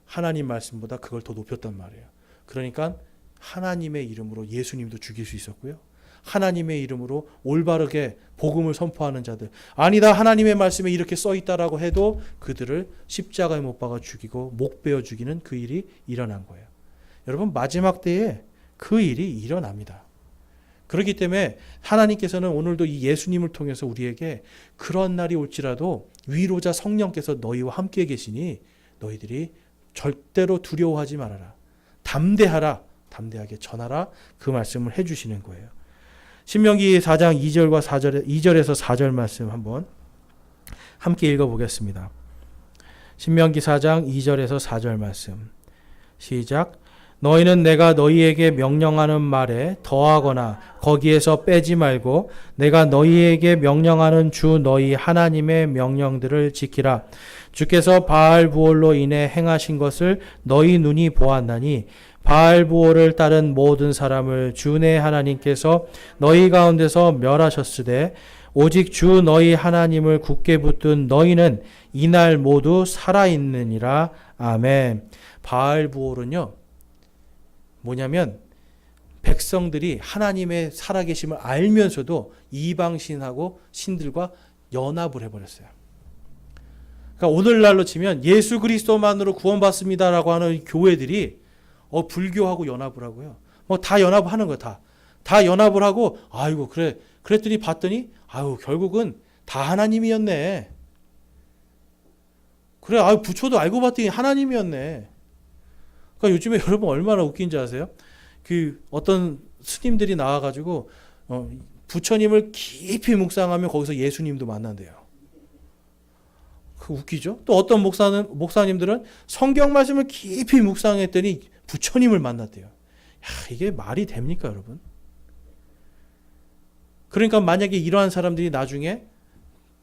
하나님 말씀보다 그걸 더 높였단 말이에요. 그러니까 하나님의 이름으로 예수님도 죽일 수 있었고요, 하나님의 이름으로 올바르게 복음을 선포하는 자들, 아니다, 하나님의 말씀에 이렇게 써 있다라고 해도 그들을 십자가에 못 박아 죽이고 목 베어 죽이는 그 일이 일어난 거예요. 여러분, 마지막 때에 그 일이 일어납니다. 그렇기 때문에 하나님께서는 오늘도 이 예수님을 통해서 우리에게 그런 날이 올지라도 위로자 성령께서 너희와 함께 계시니 너희들이 절대로 두려워하지 말아라, 담대하라, 담대하게 전하라, 그 말씀을 해주시는 거예요. 신명기 4장 2절에서 4절 말씀 한번 함께 읽어보겠습니다. 신명기 4장 2절에서 4절 말씀 시작. 너희는 내가 너희에게 명령하는 말에 더하거나 거기에서 빼지 말고 내가 너희에게 명령하는 주 너희 하나님의 명령들을 지키라. 주께서 바알부올로 인해 행하신 것을 너희 눈이 보았나니 바알부올을 따른 모든 사람을 주 내 하나님께서 너희 가운데서 멸하셨으되 오직 주 너희 하나님을 굳게 붙든 너희는 이날 모두 살아있느니라. 아멘. 바알부올은요, 뭐냐면 백성들이 하나님의 살아계심을 알면서도 이방신하고 신들과 연합을 해버렸어요. 그러니까 오늘날로 치면 예수 그리스도만으로 구원받습니다라고 하는 교회들이 불교하고 연합을 하고요. 뭐 다 연합하는 거야, 다 연합을 하고, 아이고 그래, 그랬더니 봤더니 아유 결국은 다 하나님이었네. 그래, 아유 부처도 알고 봤더니 하나님이었네. 그러니까 요즘에 여러분 얼마나 웃긴지 아세요? 그 어떤 스님들이 나와가지고 부처님을 깊이 묵상하면 거기서 예수님도 만난대요. 그 웃기죠? 또 어떤 목사님들은 성경 말씀을 깊이 묵상했더니 부처님을 만났대요. 야, 이게 말이 됩니까, 여러분? 그러니까 만약에 이러한 사람들이 나중에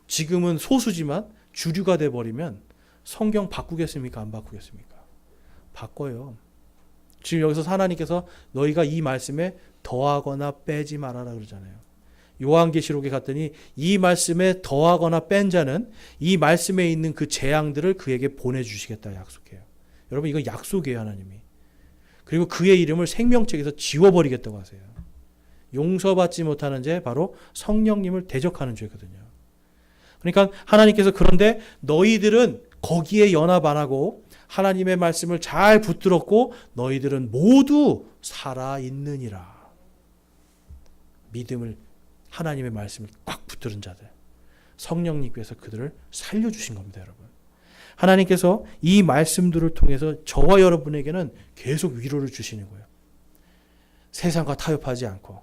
지금은 소수지만 주류가 돼버리면 성경 바꾸겠습니까? 안 바꾸겠습니까? 바꿔요. 지금 여기서 하나님께서 너희가 이 말씀에 더하거나 빼지 말아라 그러잖아요. 요한계시록에 갔더니 이 말씀에 더하거나 뺀 자는 이 말씀에 있는 그 재앙들을 그에게 보내주시겠다 약속해요. 여러분, 이거 약속이에요, 하나님이. 그리고 그의 이름을 생명책에서 지워버리겠다고 하세요. 용서받지 못하는 죄, 바로 성령님을 대적하는 죄거든요. 그러니까 하나님께서 그런데 너희들은 거기에 연합 안 하고 하나님의 말씀을 잘 붙들었고 너희들은 모두 살아있느니라. 믿음을 하나님의 말씀을 꽉 붙들은 자들. 성령님께서 그들을 살려주신 겁니다, 여러분. 하나님께서 이 말씀들을 통해서 저와 여러분에게는 계속 위로를 주시는 거예요. 세상과 타협하지 않고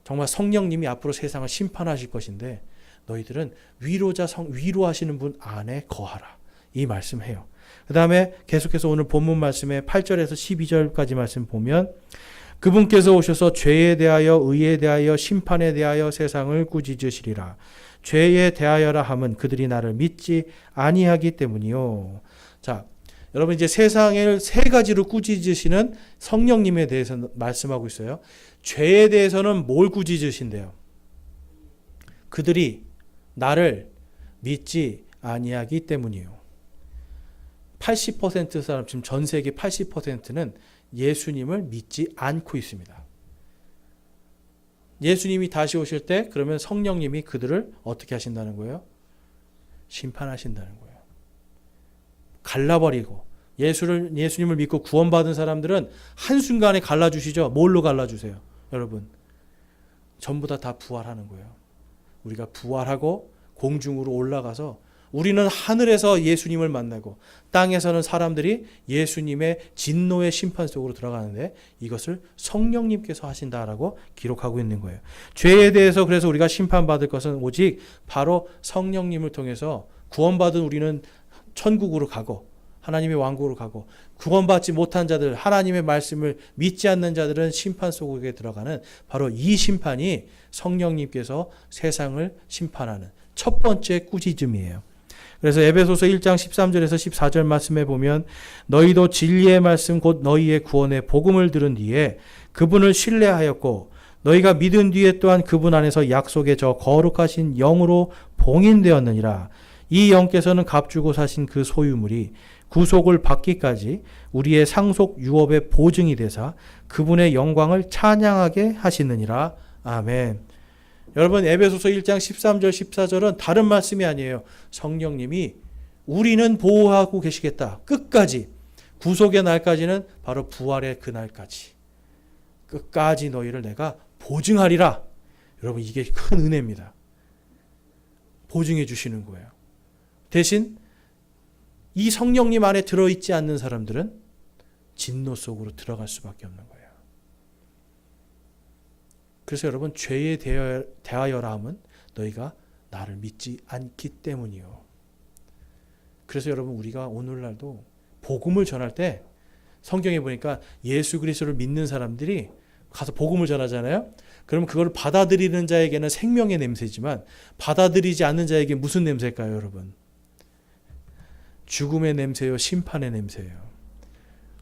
정말 성령님이 앞으로 세상을 심판하실 것인데 너희들은 위로하시는 분 안에 거하라. 이 말씀해요. 그 다음에 계속해서 오늘 본문 말씀에 8절에서 12절까지 말씀 보면 그분께서 오셔서 죄에 대하여 의에 대하여 심판에 대하여 세상을 꾸짖으시리라. 죄에 대하여라 함은 그들이 나를 믿지 아니하기 때문이요. 자, 여러분 이제 세상을 세 가지로 꾸짖으시는 성령님에 대해서 말씀하고 있어요. 죄에 대해서는 뭘 꾸짖으신대요? 그들이 나를 믿지 아니하기 때문이요. 80% 사람, 지금 전 세계 80%는 예수님을 믿지 않고 있습니다. 예수님이 다시 오실 때 그러면 성령님이 그들을 어떻게 하신다는 거예요? 심판하신다는 거예요. 갈라버리고 예수님을 믿고 구원받은 사람들은 한순간에 갈라주시죠. 뭘로 갈라주세요? 여러분 전부 다 부활하는 거예요. 우리가 부활하고 공중으로 올라가서 우리는 하늘에서 예수님을 만나고 땅에서는 사람들이 예수님의 진노의 심판 속으로 들어가는데 이것을 성령님께서 하신다라고 기록하고 있는 거예요. 죄에 대해서 그래서 우리가 심판받을 것은 오직 바로 성령님을 통해서 구원받은 우리는 천국으로 가고 하나님의 왕국으로 가고 구원받지 못한 자들, 하나님의 말씀을 믿지 않는 자들은 심판 속에 들어가는 바로 이 심판이 성령님께서 세상을 심판하는 첫 번째 꾸짖음이에요. 그래서 에베소서 1장 13절에서 14절 말씀에 보면 너희도 진리의 말씀 곧 너희의 구원의 복음을 들은 뒤에 그분을 신뢰하였고 너희가 믿은 뒤에 또한 그분 안에서 약속의 저 거룩하신 영으로 봉인되었느니라. 이 영께서는 값주고 사신 그 소유물이 구속을 받기까지 우리의 상속 유업의 보증이 되사 그분의 영광을 찬양하게 하시느니라. 아멘. 여러분 에베소서 1장 13절 14절은 다른 말씀이 아니에요. 성령님이 우리는 보호하고 계시겠다. 끝까지 구속의 날까지는 바로 부활의 그날까지 끝까지 너희를 내가 보증하리라. 여러분 이게 큰 은혜입니다. 보증해 주시는 거예요. 대신 이 성령님 안에 들어있지 않는 사람들은 진노 속으로 들어갈 수밖에 없는 거예요. 그래서 여러분 죄에 대하여라 함은 너희가 나를 믿지 않기 때문이요. 그래서 여러분 우리가 오늘날도 복음을 전할 때 성경에 보니까 예수 그리스도를 믿는 사람들이 가서 복음을 전하잖아요. 그러면 그걸 받아들이는 자에게는 생명의 냄새지만 받아들이지 않는 자에게 무슨 냄새일까요, 여러분? 죽음의 냄새요, 심판의 냄새예요.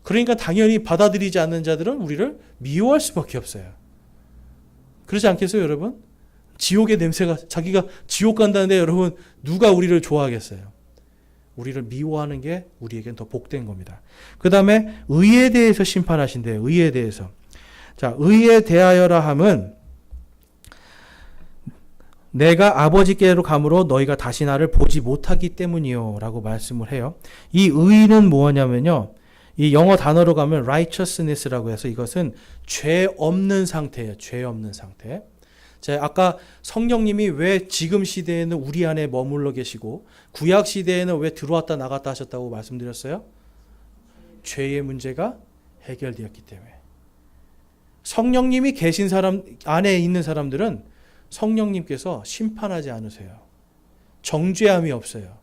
그러니까 당연히 받아들이지 않는 자들은 우리를 미워할 수밖에 없어요. 그렇지 않겠어요, 여러분? 지옥의 냄새가 자기가 지옥 간다는데 여러분 누가 우리를 좋아하겠어요? 우리를 미워하는 게 우리에겐 더 복된 겁니다. 그 다음에 의에 대해서 심판하신대요. 의에 대해서. 자, 의에 대하여라 함은 내가 아버지께로 가므로 너희가 다시 나를 보지 못하기 때문이요 라고 말씀을 해요. 이 의는 뭐냐면요. 이 영어 단어로 가면 righteousness라고 해서 이것은 죄 없는 상태예요. 죄 없는 상태. 자, 아까 성령님이 왜 지금 시대에는 우리 안에 머물러 계시고 구약 시대에는 왜 들어왔다 나갔다 하셨다고 말씀드렸어요? 죄의 문제가 해결되었기 때문에. 성령님이 계신 사람 안에 있는 사람들은 성령님께서 심판하지 않으세요. 정죄함이 없어요.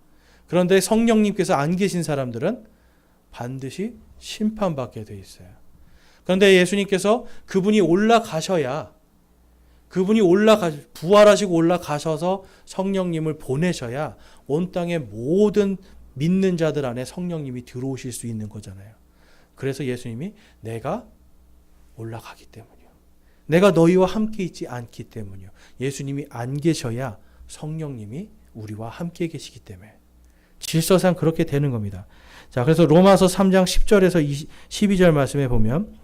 그런데 성령님께서 안 계신 사람들은 반드시 심판받게 돼 있어요. 그런데 예수님께서 그분이 부활하시고 올라가셔서 성령님을 보내셔야 온 땅의 모든 믿는 자들 안에 성령님이 들어오실 수 있는 거잖아요. 그래서 예수님이 내가 올라가기 때문이요. 내가 너희와 함께 있지 않기 때문이요. 예수님이 안 계셔야 성령님이 우리와 함께 계시기 때문에. 질서상 그렇게 되는 겁니다. 자, 그래서 로마서 3장 10절에서 12절 말씀에 보면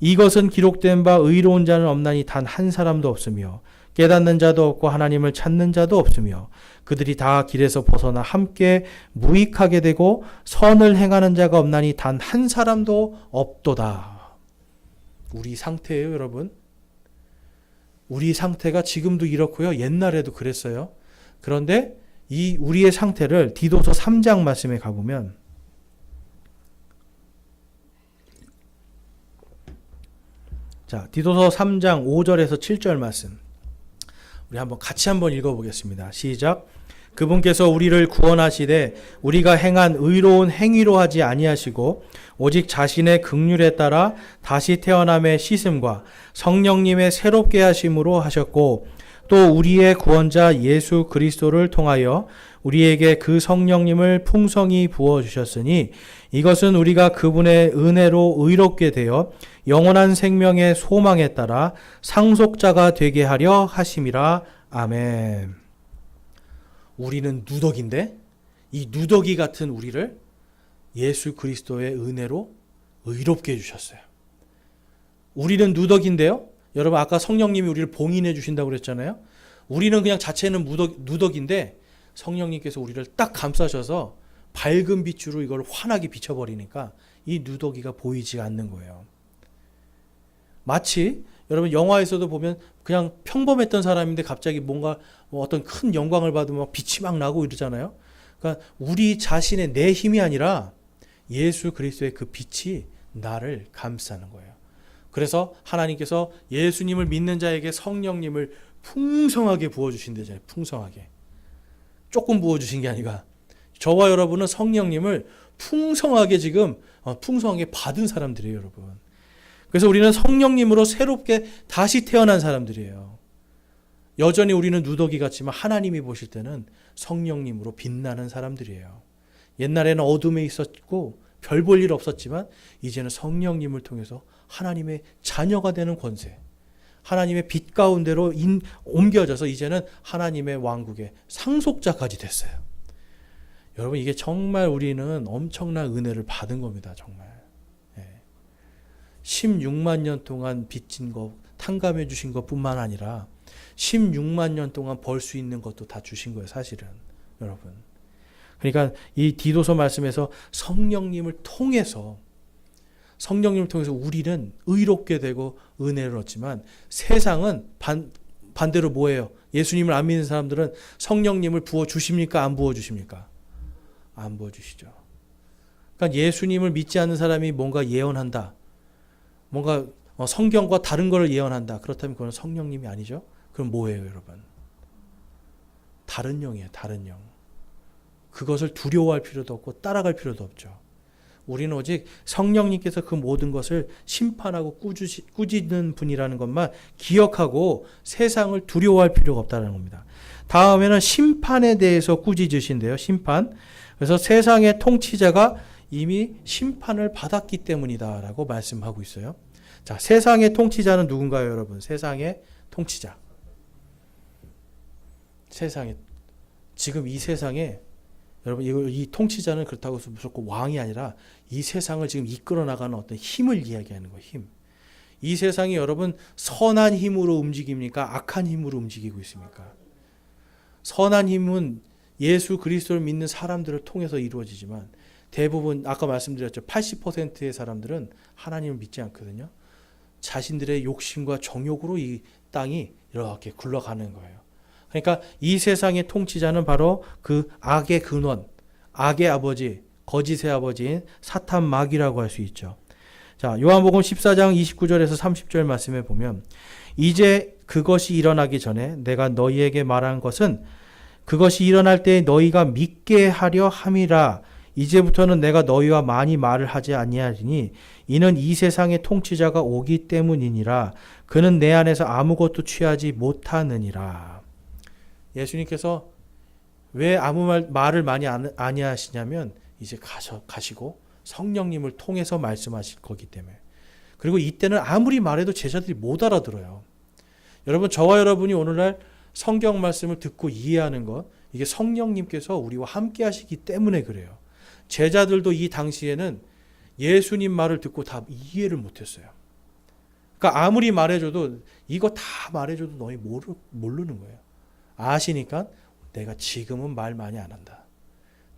이것은 기록된 바 의로운 자는 없나니 단 한 사람도 없으며 깨닫는 자도 없고 하나님을 찾는 자도 없으며 그들이 다 길에서 벗어나 함께 무익하게 되고 선을 행하는 자가 없나니 단 한 사람도 없도다. 우리 상태예요, 여러분. 우리 상태가 지금도 이렇고요. 옛날에도 그랬어요. 그런데 이 우리의 상태를 디도서 3장 말씀에 가보면 자, 디도서 3장 5절에서 7절 말씀 우리 같이 한번 읽어보겠습니다. 시작. 그분께서 우리를 구원하시되 우리가 행한 의로운 행위로 하지 아니하시고 오직 자신의 긍휼에 따라 다시 태어남의 씻음과 성령님의 새롭게 하심으로 하셨고 또 우리의 구원자 예수 그리스도를 통하여 우리에게 그 성령님을 풍성히 부어주셨으니 이것은 우리가 그분의 은혜로 의롭게 되어 영원한 생명의 소망에 따라 상속자가 되게 하려 하심이라. 아멘. 우리는 누더기인데 이 누더기 같은 우리를 예수 그리스도의 은혜로 의롭게 해주셨어요. 우리는 누더기인데요. 여러분 아까 성령님이 우리를 봉인해 주신다고 그랬잖아요. 우리는 그냥 자체는 누더기인데 성령님께서 우리를 딱 감싸셔서 밝은 빛으로 이걸 환하게 비춰버리니까 이 누더기가 보이지 않는 거예요. 마치 여러분 영화에서도 보면 그냥 평범했던 사람인데 갑자기 뭔가 어떤 큰 영광을 받으면 빛이 막 나고 이러잖아요. 그러니까 우리 자신의 내 힘이 아니라 예수 그리스도의 그 빛이 나를 감싸는 거예요. 그래서 하나님께서 예수님을 믿는 자에게 성령님을 풍성하게 부어주신대잖아요. 풍성하게. 조금 부어주신 게 아니라 저와 여러분은 성령님을 풍성하게 지금 풍성하게 받은 사람들이에요, 여러분. 그래서 우리는 성령님으로 새롭게 다시 태어난 사람들이에요. 여전히 우리는 누더기 같지만 하나님이 보실 때는 성령님으로 빛나는 사람들이에요. 옛날에는 어둠에 있었고 별 볼 일 없었지만 이제는 성령님을 통해서 하나님의 자녀가 되는 권세, 하나님의 빛 가운데로 옮겨져서 이제는 하나님의 왕국의 상속자까지 됐어요. 여러분 이게 정말 우리는 엄청난 은혜를 받은 겁니다. 정말. 16만 년 동안 빚진 것 탕감해 주신 것뿐만 아니라 16만 년 동안 벌 수 있는 것도 다 주신 거예요. 사실은 여러분. 그러니까 이 디도서 말씀에서 성령님을 통해서 우리는 의롭게 되고 은혜를 얻지만 세상은 반대로 뭐예요? 예수님을 안 믿는 사람들은 성령님을 부어주십니까? 안 부어주십니까? 안 부어주시죠. 그러니까 예수님을 믿지 않는 사람이 뭔가 예언한다. 뭔가 성경과 다른 걸 예언한다. 그렇다면 그건 성령님이 아니죠? 그럼 뭐예요, 여러분? 다른 영이에요, 다른 영. 그것을 두려워할 필요도 없고 따라갈 필요도 없죠. 우리는 오직 성령님께서 그 모든 것을 심판하고 꾸짖는 분이라는 것만 기억하고 세상을 두려워할 필요가 없다는 겁니다. 다음에는 심판에 대해서 꾸짖으신대요. 심판. 그래서 세상의 통치자가 이미 심판을 받았기 때문이다라고 말씀하고 있어요. 자, 세상의 통치자는 누군가요, 여러분? 세상의 통치자. 지금 이 세상에 여러분 이 통치자는 그렇다고 해서 무조건 왕이 아니라 이 세상을 지금 이끌어 나가는 어떤 힘을 이야기하는 거예요. 힘. 이 세상이 여러분 선한 힘으로 움직입니까? 악한 힘으로 움직이고 있습니까? 선한 힘은 예수 그리스도를 믿는 사람들을 통해서 이루어지지만 대부분 아까 말씀드렸죠. 80%의 사람들은 하나님을 믿지 않거든요. 자신들의 욕심과 정욕으로 이 땅이 이렇게 굴러가는 거예요. 그러니까 이 세상의 통치자는 바로 그 악의 근원, 악의 아버지, 거짓의 아버지인 사탄 마귀라고 할 수 있죠. 자, 요한복음 14장 29절에서 30절 말씀에 보면 이제 그것이 일어나기 전에 내가 너희에게 말한 것은 그것이 일어날 때 너희가 믿게 하려 함이라. 이제부터는 내가 너희와 많이 말을 하지 아니하리니 이는 이 세상의 통치자가 오기 때문이니라. 그는 내 안에서 아무것도 취하지 못하느니라. 예수님께서 왜 아무 말을 많이 아니하시냐면 이제 가시고 성령님을 통해서 말씀하실 거기 때문에. 그리고 이때는 아무리 말해도 제자들이 못 알아들어요. 여러분 저와 여러분이 오늘날 성경 말씀을 듣고 이해하는 것 이게 성령님께서 우리와 함께 하시기 때문에 그래요. 제자들도 이 당시에는 예수님 말을 듣고 다 이해를 못했어요. 그러니까 아무리 말해줘도 이거 다 말해줘도 너희 모르는 거예요. 아시니까 내가 지금은 말 많이 안 한다.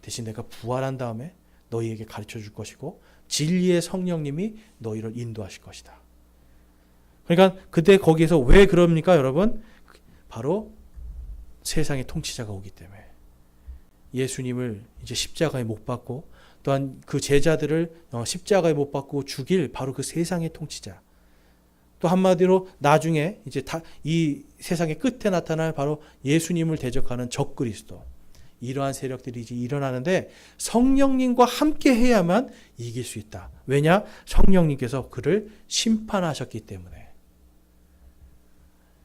대신 내가 부활한 다음에 너희에게 가르쳐 줄 것이고 진리의 성령님이 너희를 인도하실 것이다. 그러니까 그때 거기에서 왜 그럽니까 여러분? 바로 세상의 통치자가 오기 때문에 예수님을 이제 십자가에 못 박고 또한 그 제자들을 십자가에 못 박고 죽일 바로 그 세상의 통치자. 또 한마디로 나중에 이제 이 세상의 끝에 나타날 바로 예수님을 대적하는 적그리스도. 이러한 세력들이 이제 일어나는데 성령님과 함께 해야만 이길 수 있다. 왜냐? 성령님께서 그를 심판하셨기 때문에.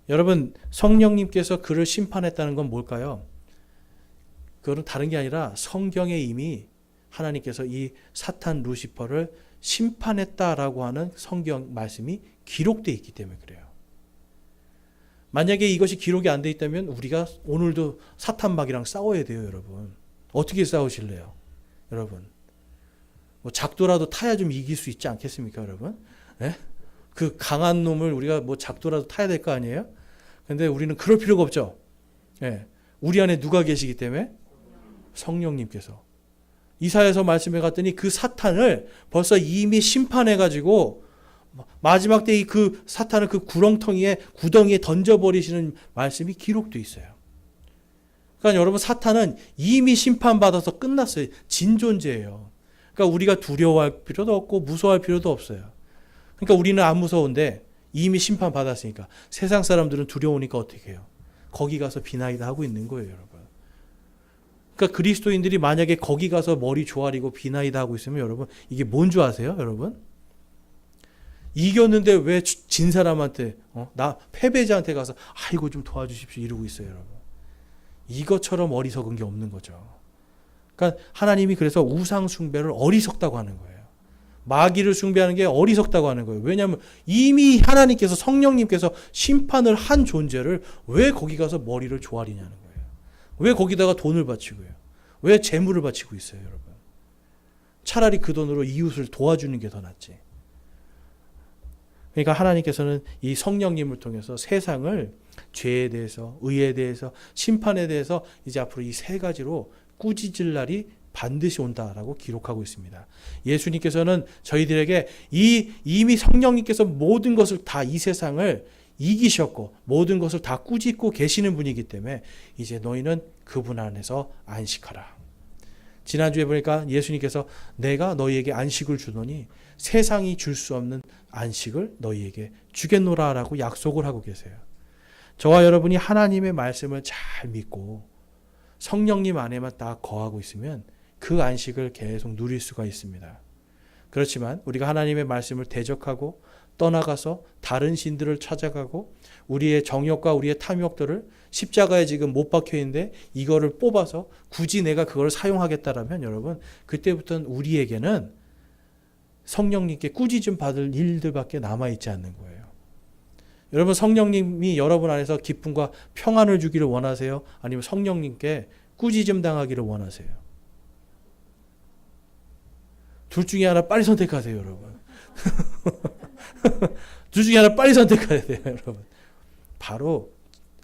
여러분, 성령님께서 그를 심판했다는 건 뭘까요? 그건 다른 게 아니라 성경에 이미 하나님께서 이 사탄 루시퍼를 심판했다라고 하는 성경 말씀이 기록되어 있기 때문에 그래요. 만약에 이것이 기록이 안 돼 있다면 우리가 오늘도 사탄막이랑 싸워야 돼요, 여러분. 어떻게 싸우실래요? 여러분. 뭐 작도라도 타야 좀 이길 수 있지 않겠습니까, 여러분? 네? 그 강한 놈을 우리가 뭐 작도라도 타야 될 거 아니에요? 근데 우리는 그럴 필요가 없죠. 네. 우리 안에 누가 계시기 때문에? 성령님께서. 이사야서 말씀해 갔더니 그 사탄을 벌써 이미 심판해 가지고 마지막 때 그 사탄을 그 구덩이에 던져버리시는 말씀이 기록되어 있어요. 그러니까 여러분 사탄은 이미 심판받아서 끝났어요. 진 존재예요. 그러니까 우리가 두려워할 필요도 없고 무서워할 필요도 없어요. 그러니까 우리는 안 무서운데 이미 심판받았으니까 세상 사람들은 두려우니까 어떻게 해요? 거기 가서 비나이다 하고 있는 거예요, 여러분. 그러니까 그리스도인들이 만약에 거기 가서 머리 조아리고 비나이다 하고 있으면 여러분 이게 뭔 줄 아세요, 여러분? 이겼는데 왜 진 사람한테 나 패배자한테 가서 아이고 좀 도와주십시오 이러고 있어요, 여러분. 이것처럼 어리석은 게 없는 거죠. 그러니까 하나님이 그래서 우상 숭배를 어리석다고 하는 거예요. 마귀를 숭배하는 게 어리석다고 하는 거예요. 왜냐하면 이미 하나님께서 성령님께서 심판을 한 존재를 왜 거기 가서 머리를 조아리냐는 거예요. 왜 거기다가 돈을 바치고요? 왜 재물을 바치고 있어요, 여러분? 차라리 그 돈으로 이웃을 도와주는 게 더 낫지. 그러니까 하나님께서는 이 성령님을 통해서 세상을 죄에 대해서, 의에 대해서, 심판에 대해서 이제 앞으로 이 세 가지로 꾸짖을 날이 반드시 온다라고 기록하고 있습니다. 예수님께서는 저희들에게 이미 성령님께서 모든 것을 다 이 세상을 이기셨고 모든 것을 다 꾸짖고 계시는 분이기 때문에 이제 너희는 그분 안에서 안식하라. 지난주에 보니까 예수님께서 내가 너희에게 안식을 주노니 세상이 줄 수 없는 안식을 너희에게 주겠노라라고 약속을 하고 계세요. 저와 여러분이 하나님의 말씀을 잘 믿고 성령님 안에만 딱 거하고 있으면 그 안식을 계속 누릴 수가 있습니다. 그렇지만 우리가 하나님의 말씀을 대적하고 떠나가서 다른 신들을 찾아가고 우리의 정욕과 우리의 탐욕들을 십자가에 지금 못 박혀 있는데 이거를 뽑아서 굳이 내가 그걸 사용하겠다라면 여러분 그때부터는 우리에게는 성령님께 꾸짖음 받을 일들밖에 남아있지 않는 거예요. 여러분 성령님이 여러분 안에서 기쁨과 평안을 주기를 원하세요? 아니면 성령님께 꾸짖음 당하기를 원하세요? 둘 중에 하나 빨리 선택하세요, 여러분. 둘 중에 하나 빨리 선택해야 돼요, 여러분. 바로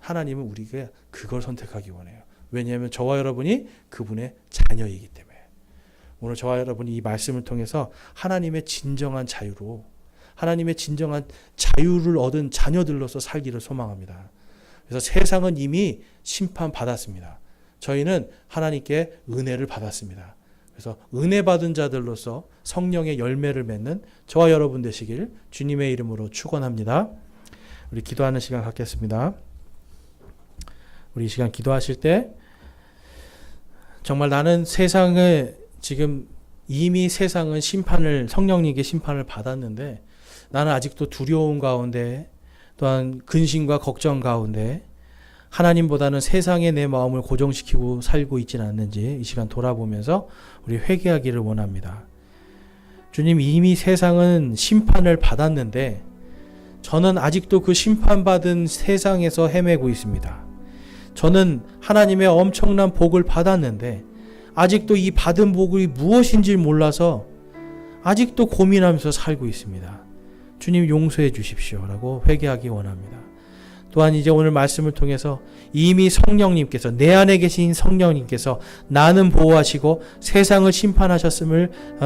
하나님은 우리가 그걸 선택하기 원해요. 왜냐하면 저와 여러분이 그분의 자녀이기 때문에. 오늘 저와 여러분이 이 말씀을 통해서 하나님의 진정한 자유로 하나님의 진정한 자유를 얻은 자녀들로서 살기를 소망합니다. 그래서 세상은 이미 심판받았습니다. 저희는 하나님께 은혜를 받았습니다. 그래서 은혜 받은 자들로서 성령의 열매를 맺는 저와 여러분 되시길 주님의 이름으로 축원합니다. 우리 기도하는 시간 갖겠습니다. 우리 이 시간 기도하실 때 정말 나는 세상에 지금 이미 세상은 성령님께 심판을 받았는데 나는 아직도 두려움 가운데 또한 근심과 걱정 가운데 하나님보다는 세상에 내 마음을 고정시키고 살고 있지는 않는지 이 시간 돌아보면서 우리 회개하기를 원합니다. 주님, 이미 세상은 심판을 받았는데 저는 아직도 그 심판받은 세상에서 헤매고 있습니다. 저는 하나님의 엄청난 복을 받았는데 아직도 이 받은 복이 무엇인지 몰라서 아직도 고민하면서 살고 있습니다. 주님 용서해 주십시오라고 회개하기 원합니다. 또한 이제 오늘 말씀을 통해서 이미 성령님께서, 내 안에 계신 성령님께서 나는 보호하시고 세상을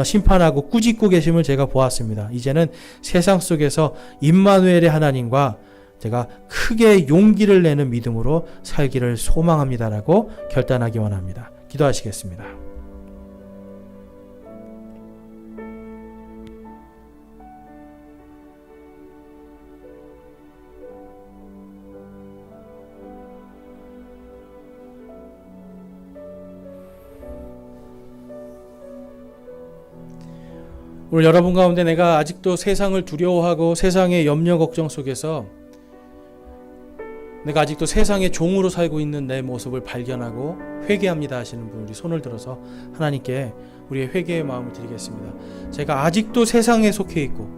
심판하고 꾸짖고 계심을 제가 보았습니다. 이제는 세상 속에서 임마누엘의 하나님과 제가 크게 용기를 내는 믿음으로 살기를 소망합니다라고 결단하기 원합니다. 기도하시겠습니다. 오늘 여러분 가운데 내가 아직도 세상을 두려워하고 세상의 염려 걱정 속에서 내가 아직도 세상의 종으로 살고 있는 내 모습을 발견하고 회개합니다 하시는 분, 우리 손을 들어서 하나님께 우리의 회개의 마음을 드리겠습니다. 제가 아직도 세상에 속해 있고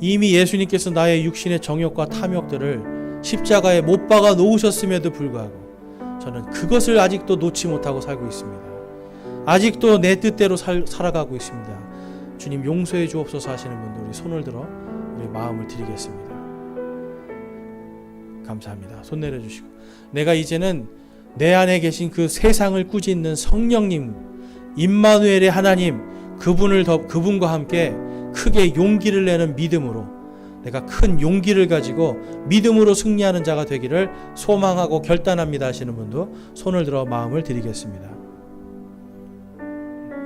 이미 예수님께서 나의 육신의 정욕과 탐욕들을 십자가에 못 박아 놓으셨음에도 불구하고 저는 그것을 아직도 놓지 못하고 살고 있습니다. 아직도 내 뜻대로 살아가고 있습니다. 주님 용서해 주옵소서 하시는 분들, 우리 손을 들어 우리 마음을 드리겠습니다. 감사합니다. 손 내려주시고, 내가 이제는 내 안에 계신 그 세상을 꾸짖는 성령님, 임마누엘의 하나님, 그분과 함께 크게 용기를 내는 믿음으로, 내가 큰 용기를 가지고 믿음으로 승리하는 자가 되기를 소망하고 결단합니다 하시는 분도 손을 들어 마음을 드리겠습니다.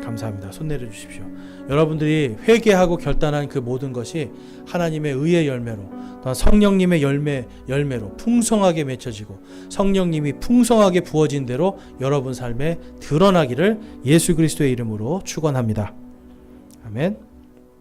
감사합니다. 손 내려주십시오. 여러분들이 회개하고 결단한 그 모든 것이 하나님의 의의 열매로, 또한 성령님의 열매로 풍성하게 맺혀지고 성령님이 풍성하게 부어진 대로 여러분 삶에 드러나기를 예수 그리스도의 이름으로 축원합니다. 아멘.